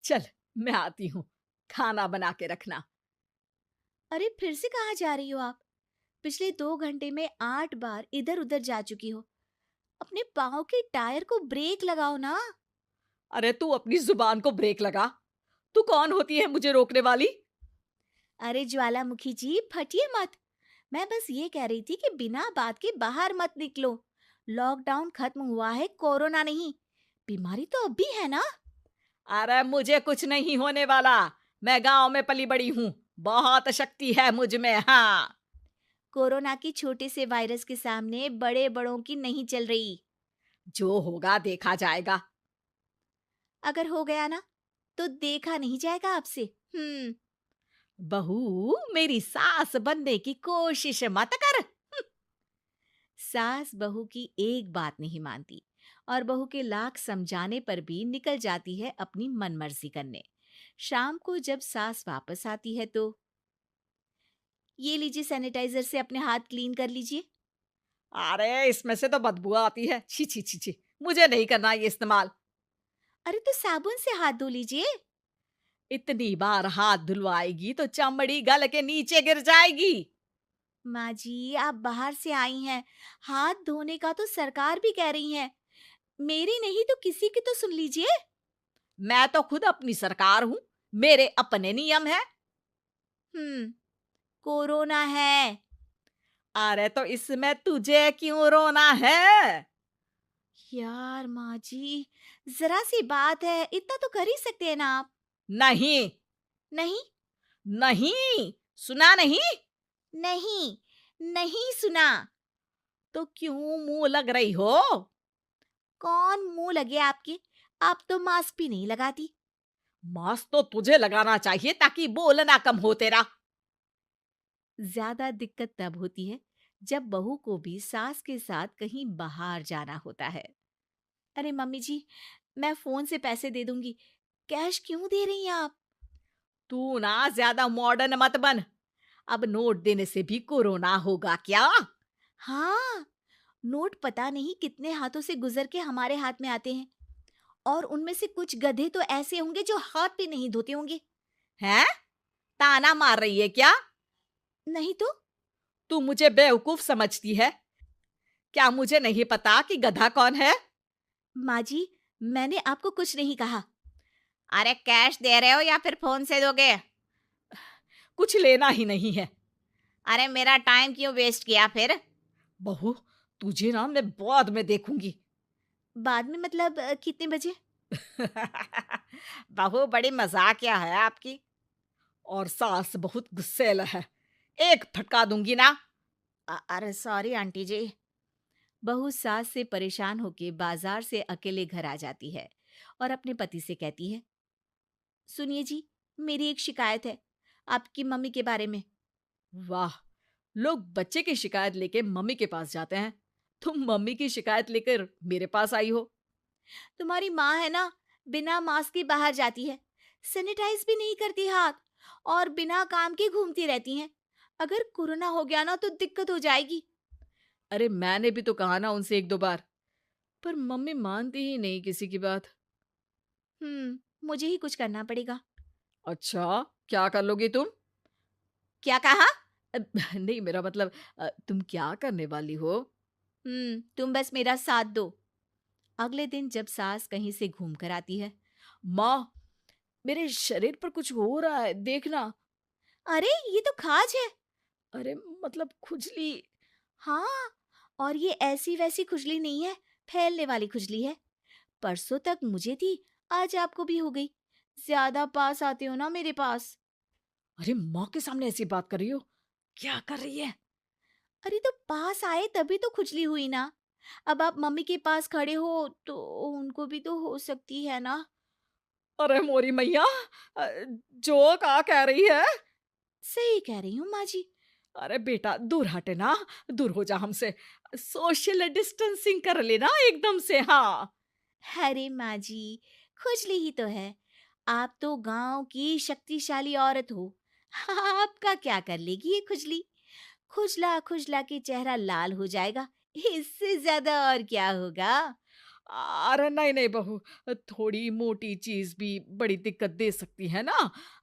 चल, मैं आती हूँ, खाना बना के रखना। अरे फिर से कहाँ जा रही हो आप? पिछले 2 घंटे में 8 बार इधर उधर जा चुकी हो। अपने पाँव के टायर को ब्रेक लगाओ ना। अरे तू अपनी जुबान को ब्रेक लगा। तू कौन होती है मुझे रोकने वाली? अरे ज्वालामुखी जी, फटिए मत। मैं बस ये कह रही थी कि बिना बात के बाहर मत निकलो। लॉकडाउन खत्म हुआ है, कोरोना नहीं। बीमारी तो अब भी है ना। अरे मुझे कुछ नहीं होने वाला। मैं गांव में पली बड़ी हूँ। बहुत शक्ति है मुझ में। हाँ, कोरोना की छोटे से वायरस के सामने बड़े बड़ों की नहीं चल रही। जो होगा देखा जाएगा। अगर हो गया ना, तो देखा नहीं जाएगा आपसे। हम्म। बहू, मेरी सास बनने की कोशिश मत कर। सास बहू की एक बात नहीं मानती और बहू के लाख समझाने पर भी निकल जाती है अपनी मनमर्जी करने। शाम को जब सास वापस आती है तो, ये लीजिए सैनिटाइजर से अपने हाथ क्लीन कर लीजिए। अरे इसमें से तो बदबू आती है। छी छी छी छी, मुझे नहीं करना ये इस्तेमाल। अरे तो साबुन से हाथ धो लीजिए। इतनी बार हाथ धुलवाएगी तो चमड़ी गल के नीचे गिर जाएगी। माँ जी, आप बाहर से आई हैं, हाथ धोने का तो सरकार भी कह रही है। मेरी नहीं तो किसी की तो सुन लीजिए। मैं तो खुद अपनी सरकार हूँ। मेरे अपने नियम है। कोरोना है। अरे तो इसमें तुझे क्यों रोना है? यार माँ जी, जरा सी बात है, इतना तो कर ही सकते हैं ना आप। नहीं, नहीं। नहीं, सुना नहीं? नहीं। नहीं सुना। तो क्यों मुंह लग रही हो? कौन मुंह लगे आपके? आप तो मास्क भी नहीं लगाती। मास्क तो तुझे लगाना चाहिए ताकि बोलना कम हो तेरा। ज्यादा दिक्कत तब होती है जब बहू को भी सास के साथ कहीं बाहर जाना होता है। अरे मम्मी जी, मैं फोन से पैसे दे दूंगी। कैश क्यों दे रही हैं आप? तू ना ज्यादा मॉडर्न मत बन। अब नोट देने से भी कोरोना होगा क्या? हाँ, नोट पता नहीं कितने हाथों से गुजर के हमारे हाथ में आते हैं। और उनमें से कुछ गधे तो ऐसे होंगे जो हाथ भी नहीं धोते होंगे। हैं? ताना मार रही है क्या? नहीं तो। तू मुझे बेवकूफ समझती है? क्या मुझे नहीं पता कि गधा कौन है? माँ जी, मैंने आपको कुछ नहीं कहा। अरे कैश दे रहे हो या फिर फोन से दोगे? कुछ लेना ही नहीं है। अरे मेरा टाइम क्यों वेस्ट किया फिर? बहू, तुझे ना मैं बाद में देखूंगी। बाद में मतलब कितने बजे? बहू बड़ी मजाकिया है आपकी। और सास बहुत गुस्सैल है। एक फटका दूंगी ना। अरे सॉरी आंटी जी। बहू सास से परेशान होके बाजार से अकेले घर आ जाती है और अपने पति से कहती है, सुनिए जी, मेरी एक शिकायत है आपकी मम्मी के बारे में। वाह, लोग बच्चे की शिकायत लेके मम्मी के पास जाते हैं। तुम मम्मी की शिकायत लेकर मेरे पास आई हो। तुम्हारी माँ है ना, बिना मास्क के बाहर जाती है, सैनिटाइज भी नहीं करती हाथ, और बिना काम के घूमती रहती हैं। अगर कोरोना हो गया ना तो दिक्कत हो जाएगी। अरे मैंने भी तो कहा ना उनसे एक दो बार, पर मम्मी मानती ही नहीं किसी की बात। मुझे ही कुछ करना पड़ेगा। अच्छा, क्या कर लोगी तुम? क्या कहा? अ, नहीं, मेरा मतलब तुम क्या करने वाली हो? तुम बस मेरा साथ दो। अगले दिन जब सास कहीं से घूम कर आती है, माँ, मेरे शरीर पर कुछ हो रहा है, देखना। अरे ये तो खाज है। अरे मतलब खुजली। हाँ, और ये ऐसी वैसी खुजली नहीं है, फैलने वाली खुजली है। परसों तक मुझे थी, आज आपको भी हो गई। ज्यादा पास आते हो ना मेरे पास। अरे माँ के सामने ऐसी बात कर रही हो? क्या कर रही है? अरे तो पास आए तभी तो खुजली हुई ना। अब आप मम्मी के पास खड़े हो तो उनको भी तो हो सकती है ना। अरे मोरी मैया, अ, जो का कह रही है? सही कह रही हूँ माँ जी। अरे बेटा, दूर हटे ना। दूर हो जा हमसे। सोशल डिस्टेंसिंग कर लेना एकदम से। हाँ। अरे माँ जी, खुजली ही तो है। आप तो गांव की शक्तिशाली औरत हो। आपका क्या कर लेगी ये खुजली? खुजला खुजला के चेहरा लाल हो जाएगा। इससे ज्यादा और क्या होगा? अरे नहीं नहीं बहू, थोड़ी मोटी चीज भी बड़ी दिक्कत दे सकती है ना।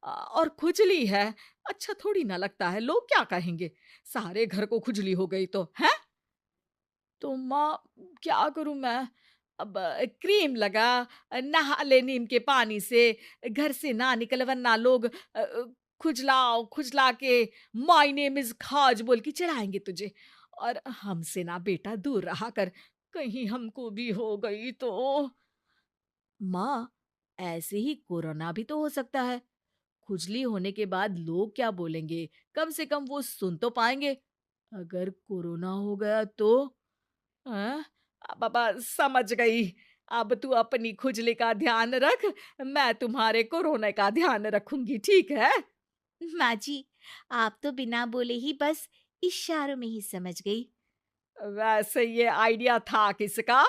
और खुजली है, अच्छा थोड़ी ना लगता है, लोग क्या कहेंगे, सारे घर को खुजली हो गई तो है। तो माँ, क्या करूं मैं? अब क्रीम लगा, नहा ले नीम के पानी से, घर से ना निकल वरना लोग खुजलाओ खुजला के माय नेम इज खाज बोल के चिढ़ाएंगे तुझे। और हमसे ना बेटा दूर रहा कर, कहीं हमको भी हो गई तो। माँ, ऐसे ही कोरोना भी तो हो सकता है। खुजली होने के बाद लोग क्या बोलेंगे? कम से कम वो सुन तो पाएंगे। अगर कोरोना हो गया तो? हाँ, बाबा समझ गई। अब तू अपनी खुजली का ध्यान रख, मैं तुम्हारे कोरोना का ध्यान रखूंगी, ठीक है। माँ जी, आप तो बिना बोले ही बस इशारों में ही समझ गई। वैसे ये आइडिया था किसका?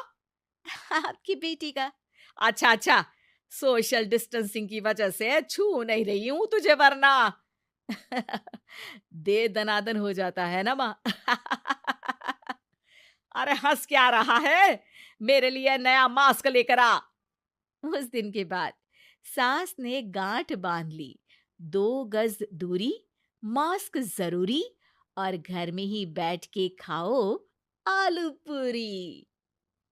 आपकी बेटी का। अच्छा अच्छा, सोशल डिस्टेंसिंग की वजह से छू नहीं रही हूं तुझे वरना। दे दनादन हो जाता है ना माँ। अरे हंस क्या रहा है, मेरे लिए नया मास्क लेकर आ। उस दिन के बाद सास ने गांठ बांध ली। 2 गज दूरी, मास्क जरूरी, और घर में ही बैठ के खाओ आलू पूरी।